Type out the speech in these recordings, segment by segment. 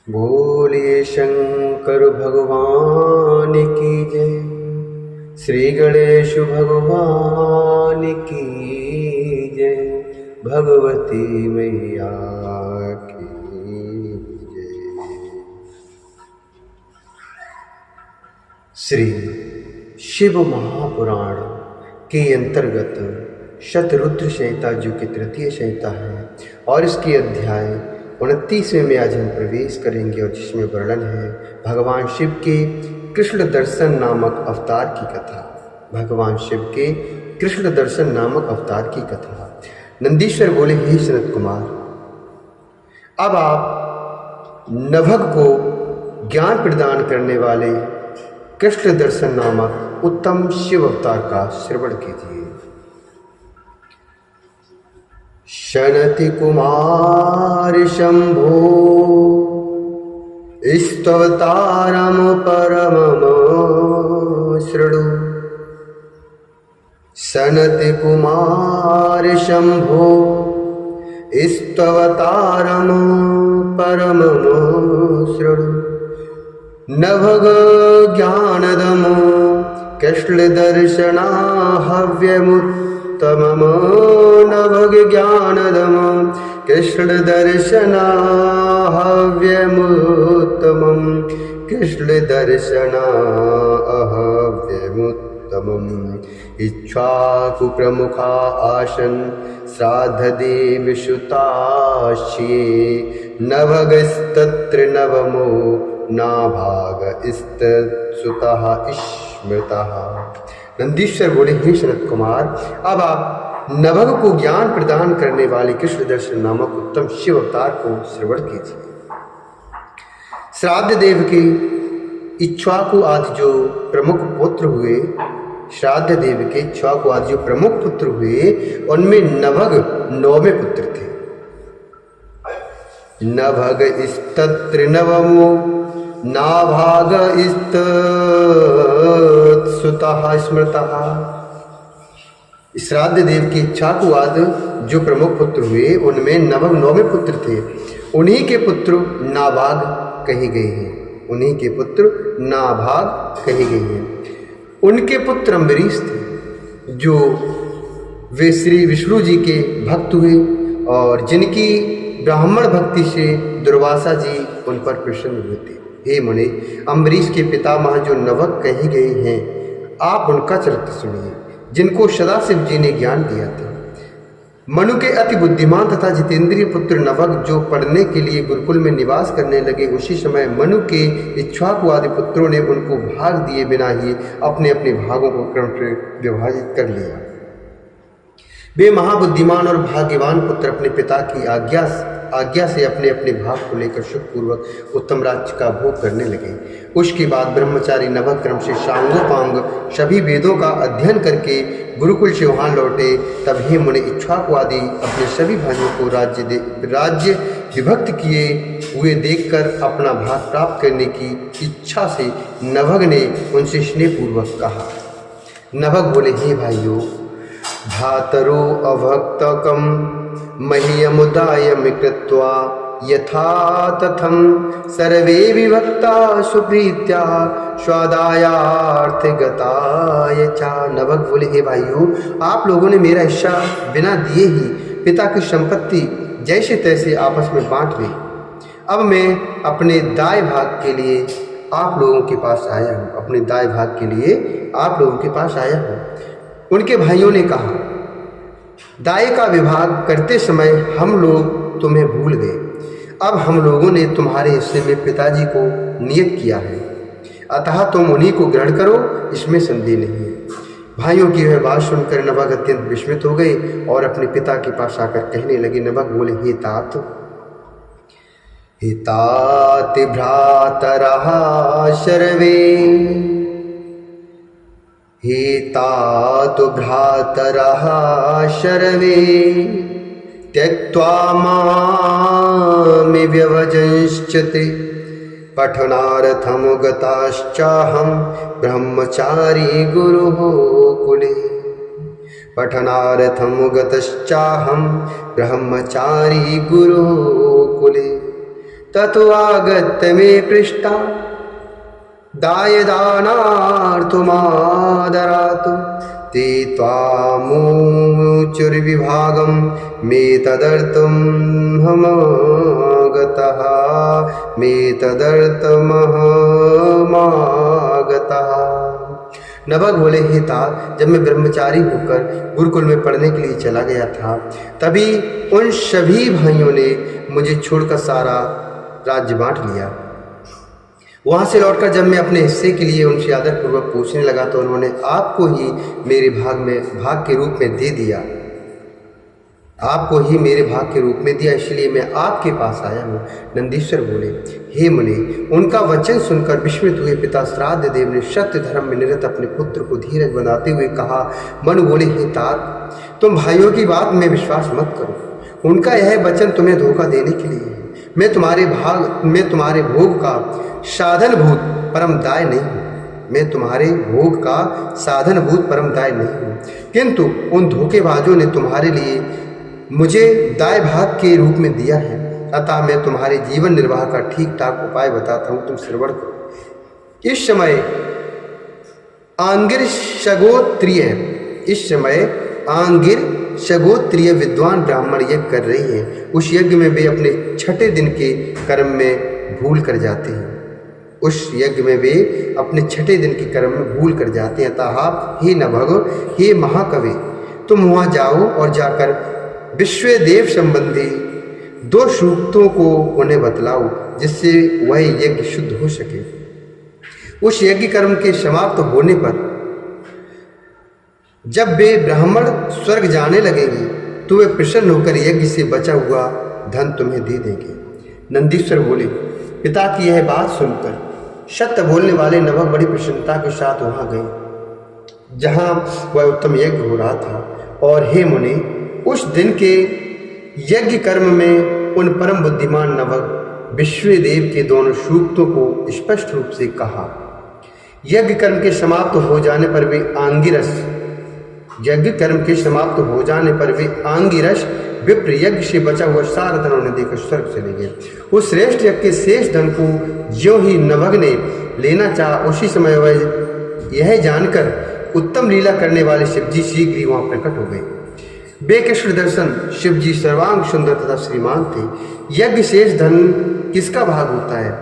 बोलिए शंकर भगवान की जय। श्री गणेश भगवान की जय। भगवती मैया की जय। श्री शिव महापुराण के अंतर्गत शतरुद्र संहिता जो कि तृतीय संहिता है और इसकी अध्याय 29वें में आज हम प्रवेश करेंगे और जिसमें वर्णन है भगवान शिव के कृष्ण दर्शन नामक अवतार की कथा। भगवान शिव के कृष्ण दर्शन नामक अवतार की कथा। नंदीश्वर बोले, हे सनत कुमार, अब आप नभग को ज्ञान प्रदान करने वाले कृष्ण दर्शन नामक उत्तम शिव अवतार का श्रवण कीजिए। शनति कुमार शंभो स्तवतारम परमम शृणु। शनति कुमार शंभो स्तवतारम परमम शृणु। नभग ज्ञानदम कृष्ण दर्शना हव्यमुत्तमम। नभग ज्ञानदम कृष्ण दर्शना हव्यमुत्तमम। कृष्ण दर्शना अहव्यमुत्तमम। इक्ष्वाकु प्रमुखा आसन श्राद्ध देव सुताश्ये। नभगस्तत्र नवमो नाभाग सुतः स्मृतः। नंदीश्वर बोले, हे सनत कुमार, अब आप नभग को ज्ञान प्रदान करने वाले कृष्ण दर्शन नामक उत्तम शिव अवतार को श्रवण कीजिए। श्राद्ध देव के इक्ष्वाकु आदि जो प्रमुख पुत्र हुए, श्राद्ध देव के इक्ष्वाकु आदि जो प्रमुख पुत्र हुए, उनमें नभग 9वें पुत्र थे। नभग स्तत्र नवमो नाभाग सुतः स्मृतः। श्राद्ध देव की इक्ष्वाकु आदि जो प्रमुख पुत्र हुए, उनमें नभग 9वें पुत्र थे। उन्हीं के पुत्र नाभाग कहे गए हैं। उन्हीं के पुत्र नाभाग कहे गए हैं। उनके पुत्र अम्बरीश थे, जो वे श्री विष्णु जी के भक्त हुए और जिनकी ब्राह्मण भक्ति से दुर्वासा जी उन पर प्रसन्न हुए थे। हे मुनि, अम्बरीश के पितामह जो नभग कहे गए हैं, आप उनका चरित्र सुनिए, जिनको सदाशिव जी ने ज्ञान दिया था। मनु के अति बुद्धिमान तथा जितेंद्रिय पुत्र नभग जो पढ़ने के लिए गुरुकुल में निवास करने लगे, उसी समय मनु के इक्ष्वाकु आदि पुत्रों ने उनको भाग दिए बिना ही अपने अपने भागों को क्रम से विभाजित कर लिया। वे महाबुद्धिमान और भाग्यवान पुत्र अपने पिता की आज्ञा से अपने अपने भाग को लेकर सुखपूर्वक उत्तम राज्य का भोग करने लगे। उसके बाद ब्रह्मचारी नभग क्रम से सांगोपांग सभी वेदों का अध्ययन करके गुरुकुल से वहाँ लौटे। तब हे मुनि, इक्ष्वाकु आदि अपने सभी भाइयों को राज्य विभक्त किए हुए देखकर अपना भाग प्राप्त करने की इच्छा से नभग ने उनसे स्नेहपूर्वक कहा। नभग बोले, हे भाइयों, भ्रातरो अभक्तकम मह्यमुदायम कृत्वा यथा तथम सर्वे विभक्ता सुप्रीत्या स्वादायार्थ गताय चा। नभग बोले, हे भाइयों, आप लोगों ने मेरा हिस्सा बिना दिए ही पिता की संपत्ति जैसे तैसे आपस में बांट ली। अब मैं अपने दाय भाग के लिए आप लोगों के पास आया हूँ। अपने दाय भाग के लिए आप लोगों के पास आया हूँ। उनके भाइयों ने कहा, दाय का विभाग करते समय हम लोग तुम्हें भूल गए। अब हम लोगों ने तुम्हारे हिस्से में पिताजी को नियत किया है, अतः तुम उन्हीं को ग्रहण करो, इसमें संदेह नहीं है। भाइयों की यह बात सुनकर नभग अत्यंत विस्मित हो गए और अपने पिता के पास आकर कहने लगे। नभग बोले, हे तात भ्रातरः सर्वे। हे तात भ्रातरः सर्वे त्यक्त्वा मां व्यभजंश्चते। पठनार्थं गताश्चाहं ब्रह्मचारी गुरुः कुले। पठनार्थं गतश्चाहं ब्रह्मचारी गुरुकुले। ततो आगत्य मे पृष्टा दायदानार्तुमादरातु ते त्वामुचुर्विभागं मे तदर्थं हमागतः मे तदर्थमहमागतः। नभग बोले, हे तात, जब मैं ब्रह्मचारी होकर गुरुकुल में पढ़ने के लिए चला गया था, तभी उन सभी भाइयों ने मुझे छोड़कर सारा राज्य बांट लिया। वहाँ से लौटकर जब मैं अपने हिस्से के लिए उनसे आदरपूर्वक पूछने लगा तो उन्होंने आपको ही मेरे भाग के रूप में दे दिया, आपको ही मेरे भाग के रूप में दिया, इसलिए मैं आपके पास आया हूँ। नंदीश्वर बोले, हे मुनि, उनका वचन सुनकर विस्मित हुए पिता श्राद्ध देव ने सत्य धर्म में निरत अपने पुत्र को धीरज बनाते हुए कहा। मनु बोले, हे तात, तुम भाइयों की बात में विश्वास मत करो, उनका यह वचन तुम्हें धोखा देने के लिए है। मैं तुम्हारे भोग का साधनभूत परम दाय नहीं हूँ, मैं तुम्हारे भोग का साधनभूत परम दाय नहीं हूँ, किंतु उन धोखेबाजों ने तुम्हारे लिए मुझे दाय भाग के रूप में दिया है, अतः मैं तुम्हारे जीवन निर्वाह का ठीक ठाक उपाय बताता हूँ, तुम श्रवण करो। इस समय आंगिर शगोत्रीय विद्वान ब्राह्मण यज्ञ कर रहे हैं। उस यज्ञ में वे अपने छठे दिन के कर्म में भूल कर जाते हैं। अतः आप, हे नभग, हे महाकवि, तुम वहाँ जाओ और जाकर विश्वदेव संबंधी 2 सूक्तों को उन्हें बतलाओ, जिससे वह यज्ञ शुद्ध हो सके। उस यज्ञ कर्म के समाप्त होने पर जब वे ब्राह्मण स्वर्ग जाने लगेंगे तो वे प्रसन्न होकर यज्ञ से बचा हुआ धन तुम्हें दे देंगे। नंदीश्वर बोले, पिता की यह बात सुनकर सत्य बोलने वाले नभग बड़ी प्रसन्नता के साथ वहाँ गए जहाँ वह उत्तम यज्ञ हो रहा था। और हे मुनि, उस दिन के यज्ञ कर्म में उन परम बुद्धिमान नभग विश्वदेव के दोनों सूक्तों को स्पष्ट रूप से कहा। यज्ञ कर्म के समाप्त हो जाने पर वे आंगिरस विप्र यज्ञ से बचा हुआ सारा धन उन्हें देकर स्वर्ग चले गए। उस श्रेष्ठ यज्ञ के शेष धन को ज्यों ही नभग ने लेना चाहा, उसी समय वह यह जानकर उत्तम लीला करने वाले शिवजी शीघ्र ही वहाँ प्रकट हो गए। बेकृष्ण दर्शन शिवजी सर्वांग सुंदर तथा श्रीमान थे। यज्ञ शेष धन किसका भाग होता है,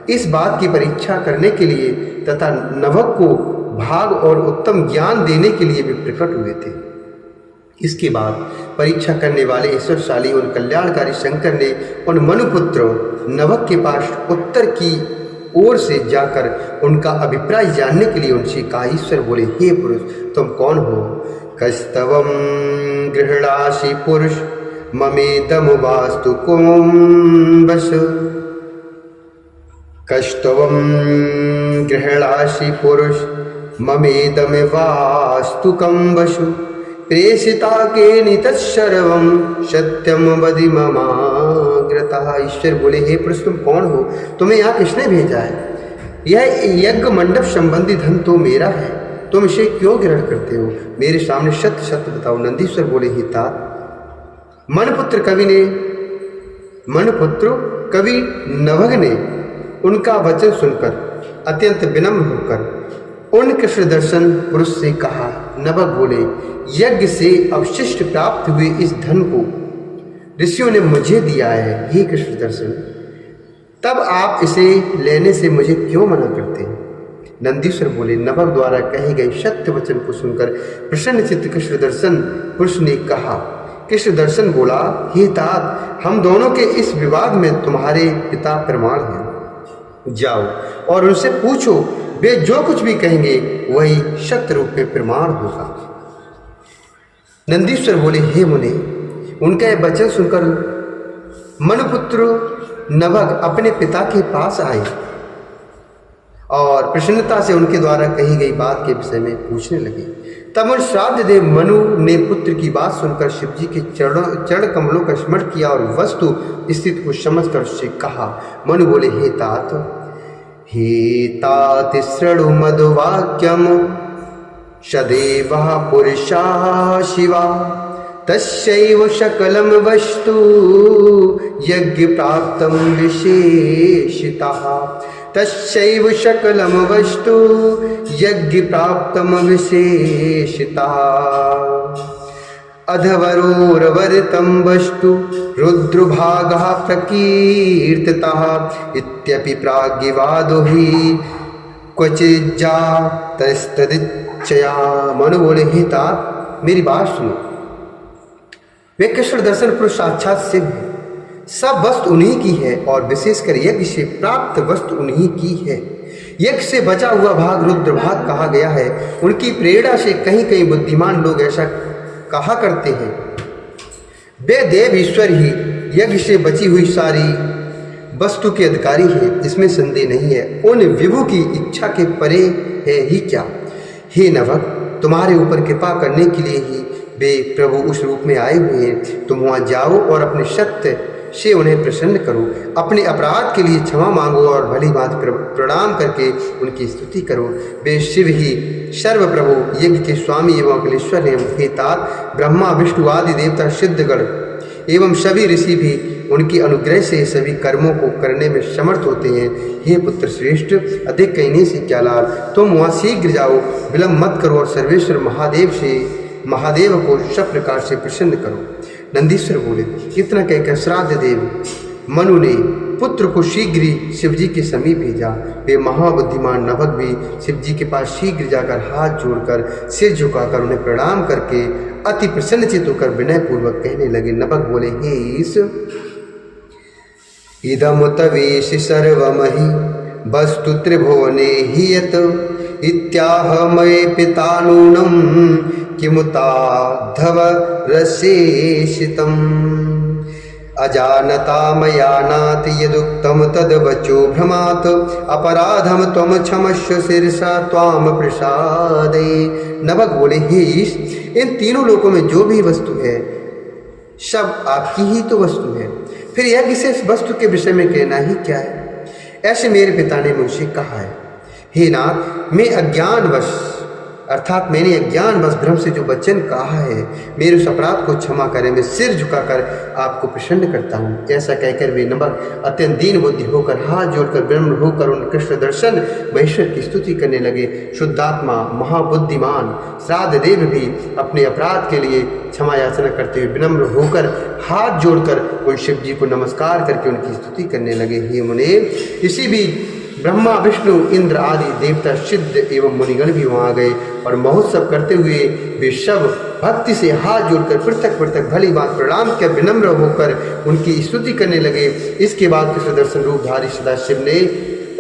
इस बात की परीक्षा करने के लिए तथा नभग को भाग और उत्तम ज्ञान देने के लिए भी प्रकट हुए थे। इसके बाद परीक्षा करने वाले ईश्वरशाली उन कल्याणकारी शंकर ने उन मनुपुत्र नभग के पास उत्तर की ओर से जाकर उनका अभिप्राय जानने के लिए उनसे कहा। ईश्वर बोले, हे पुरुष, तुम कौन हो? कस्तवम गृहणासि पुरुष ममेदम वास्तु कुंभस। कस्तवम गृहणासि पुरुष ममेदम वास्तु कंबसु। प्रेषिता के नितत्सर्वं सत्यम वदि ममाग्रतः। ईश्वर बोले, हे पुरुष, तुम कौन हो? तुम्हें यहाँ किसने भेजा है? यह यज्ञ मंडप संबंधी धन तो मेरा है, तुम इसे क्यों ग्रहण करते हो? मेरे सामने सत्य सत्य बताओ। नंदीश्वर बोले, हे तात, मनपुत्र कवि नभग ने उनका वचन सुनकर अत्यंत विनम्र होकर उन कृष्ण दर्शन पुरुष से कहा। नभग बोले, यज्ञ से अवशिष्ट प्राप्त हुए इस धन को ऋषियों ने मुझे दिया है। हे कृष्ण दर्शन, तब आप इसे लेने से मुझे क्यों मना करते हैं? नंदीश्वर बोले, नभग द्वारा कहे गए सत्य वचन को सुनकर प्रसन्न चित्त कृष्ण दर्शन पुरुष ने कहा। कृष्ण दर्शन बोला, हे तात, हम दोनों के इस विवाद में तुम्हारे पिता प्रमाण हैं। जाओ और उनसे पूछो, वे जो कुछ भी कहेंगे वही सत्य रूप में प्रमाण होगा। नंदीश्वर बोले, हे मुनि, उनका यह वचन सुनकर मनुपुत्र नभग अपने पिता के पास आए और प्रसन्नता से उनके द्वारा कही गई बात के विषय में पूछने लगे। तब उन श्राद्ध देव मनु ने पुत्र की बात सुनकर शिवजी के चरण कमलों का स्मरण किया और वस्तु स्थिति को समझकर उससे कहा। मनु बोले, हे तात शृणु मधुवाक्यम सदैव पुरुषा शिवा तस्यैव सकलं वस्तु यज्ञ प्राप्तं विशेषितः। तस्यैव सकलं वस्तु यज्ञ प्राप्तं विशेषितः। अधवरोर्वरितं वस्तु रुद्रभागः प्रकीर्तितः। इत्यपि प्राज्ञवादो हि क्वचिज्जातस्तदिच्छया। मनु बोले, हे तात मेरी बात सुनो, वे कृष्ण दर्शन पुरुष साक्षात शिव है। सब वस्तु उन्हीं की है और विशेषकर यज्ञ से प्राप्त वस्तु उन्हीं की है। यज्ञ से बचा हुआ भाग रुद्र भाग कहा गया है। उनकी प्रेरणा से कहीं कहीं बुद्धिमान लोग ऐसा कहा करते हैं। वे देव ईश्वर ही यज्ञ से बची हुई सारी वस्तु के अधिकारी है, इसमें संदेह नहीं है। उन विभु की इच्छा के परे है ही क्या। हे नवक, तुम्हारे ऊपर कृपा करने के लिए ही वे प्रभु उस रूप में आए हुए हैं। तुम वहाँ जाओ और अपने सत्य से उन्हें प्रसन्न करो। अपने अपराध के लिए क्षमा मांगो और भली बात प्रणाम करके उनकी स्तुति करो। वे शिव ही सर्व प्रभु यज्ञ के स्वामी एवं अखिलेश्वर हैं। हे तात, ब्रह्मा विष्णु आदि देवता सिद्धगण एवं सभी ऋषि भी उनके अनुग्रह से सभी कर्मों को करने में समर्थ होते हैं। हे पुत्र श्रेष्ठ, अधिक कहने से क्या लाभ। तुम वहाँ शीघ्र जाओ, विलम्ब मत करो और सर्वेश्वर महादेव को सब प्रकार से प्रसन्न करो। नंदीश्वर बोले, इतना कहकर श्राद्ध देव मनु ने पुत्र को शीघ्र ही शिवजी के समीप भेजा। वे महाबुद्धिमान नभक भी शिवजी के पास शीघ्र जाकर हाथ जोड़कर सिर झुकाकर उन्हें प्रणाम करके अति प्रसन्नचित होकर विनय पूर्वक कहने लगे। नभक बोले, हे ईश, इदम तवेश सर्वमहि वस्तु त्रिभुवने हि यत् इत्याह मये पिता नूनं किमुताद्धव रसेशितम्। अजानता मयानात् यदुक्तं तद्वचो भ्रमात् अपराधं त्वं क्षमस्व शिरसा त्वां प्रसादे। नभक बोले, हे ईश, इन तीनों लोकों में जो भी वस्तु है सब आपकी ही तो वस्तु है, फिर यह विशेष वस्तु के विषय में कहना ही क्या है। ऐसे मेरे पिता ने मुझसे कहा है। हे नाथ, मैं अज्ञानवश अर्थात मैंने अज्ञानवश भ्रम से जो वचन कहा है, मेरे उस अपराध को क्षमा करें। मैं सिर झुकाकर आपको प्रसन्न करता हूँ। ऐसा कहकर वे नभक अत्यंत दीन बुद्धि होकर हाथ जोड़कर विनम्र होकर उन कृष्ण दर्शन महेश्वर की स्तुति करने लगे। शुद्धात्मा महाबुद्धिमान श्राद्ध देव भी अपने अपराध के लिए क्षमा याचना करते हुए विनम्र होकर हाथ जोड़कर उन शिव जी को नमस्कार करके उनकी स्तुति करने लगे। हे मुने, इसी बीच ब्रह्मा विष्णु इंद्र आदि देवता सिद्ध एवं मुनिगण भी वहाँ गए और महोत्सव करते हुए वे सब भक्ति से हाथ जोड़कर पृथक पृथक भली बात प्रणाम कर विनम्र होकर उनकी स्तुति करने लगे। इसके बाद कृष्ण दर्शन रूपधारी सदाशिव ने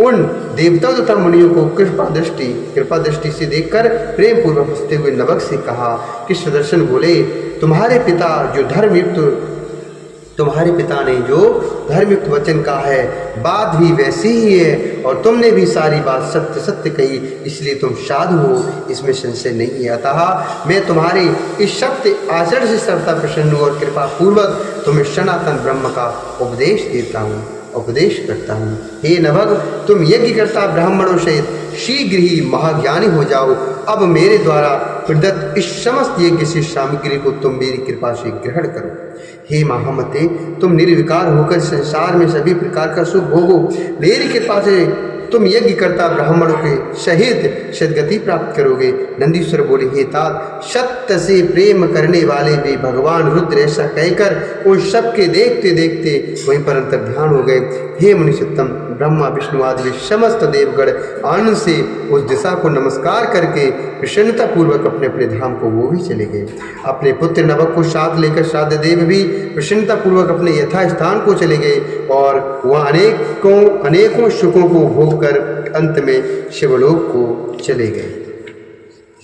उन देवताओं तथा मुनियों को कृपा दृष्टि से देखकर प्रेम पूर्वक हंसते हुए नभक से कहा। कृष्ण दर्शन बोले, तुम्हारे पिता ने जो धर्मयुक्त वचन कहा है, बात भी वैसी ही है और तुमने भी सारी बात सत्य सत्य कही, इसलिए तुम साधु हो, इसमें संशय नहीं है। अतः मैं तुम्हारे इस सत्य आचरण से सर्वथा प्रसन्न हूँ और कृपा पूर्वक तुम्हें सनातन ब्रह्म का उपदेश करता हूँ। हे नभग, तुम यज्ञ करता ब्राह्मणों सहित शीघ्र ही महाज्ञानी हो जाओ। अब मेरे द्वारा प्रदत्त इस समस्त यज्ञ से सामग्री को तुम मेरी कृपा से ग्रहण करो। हे महामते, तुम निर्विकार होकर संसार में सभी प्रकार का सुख भोगो। मेरी कृपा से तुम यज्ञ करता ब्राह्मणों के सहित सदगति प्राप्त करोगे। नंदीश्वर बोले, हे तात, सत्य से प्रेम करने वाले भी भगवान रुद्र ऐसा कहकर उन सबके देखते देखते वहीं पर अंतर ध्यान हो गए। हे मुनिषत्तम, ब्रह्मा विष्णु आदि समस्त देवगण आनंद से उस दिशा को नमस्कार करके प्रसन्नता पूर्वक अपने अपने धाम को वो भी चले गए। अपने पुत्र नभक को साथ लेकर श्राद्ध देव भी प्रसन्नता पूर्वक अपने यथा स्थान को चले गए और वहाँ अनेकों सुखों को भोग कर अंत में शिवलोक को चले गए।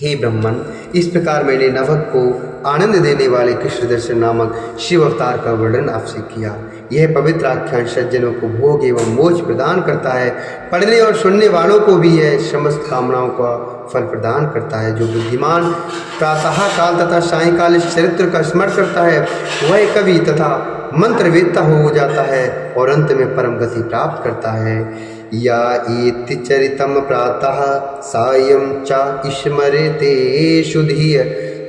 हे ब्रह्मन, इस प्रकार मैंने नभक को आनंद देने वाले कृष्ण दर्शन नामक शिव अवतार का वर्णन आपसे किया। यह पवित्र आख्यान सज्जनों को भोग एवं मोक्ष प्रदान करता है। पढ़ने और सुनने वालों को भी यह समस्त कामनाओं का फल प्रदान करता है। जो बुद्धिमान प्रातः काल तथा सायंकाल इस चरित्र का स्मरण करता है, वह कवि तथा मंत्रवेत्ता हो जाता है और अंत में परम गति प्राप्त करता है। या एति चरितम प्रातः सायं च स्मरेते शुधिय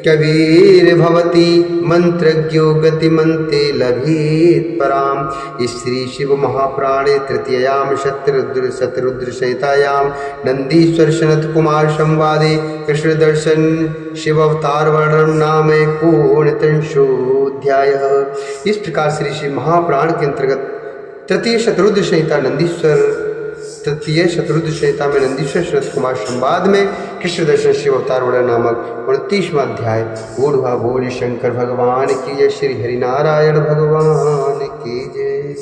कबीर भवती मंत्रज्ञो गतिमन्ते लभेत पराम। श्री शिव महापुराणे तृतीयाम शतरुद्र संहितायाम नंदीश्वर सनत कुमार संवादे कृष्ण दर्शन शिव अवतार वर्णन नाम एकोनत्रिंशोऽध्यायः। इस प्रकार श्री शिव महापुराण के अंतर्गत तृतीय शतरुद्र संहिता में नंदीश्वर शरद कुमार संवाद में कृष्ण दर्शन शिव अवतार वर्णन नामक 29वां अध्याय। बोल शंकर भगवान की जय, श्री हरिनारायण भगवान की जय।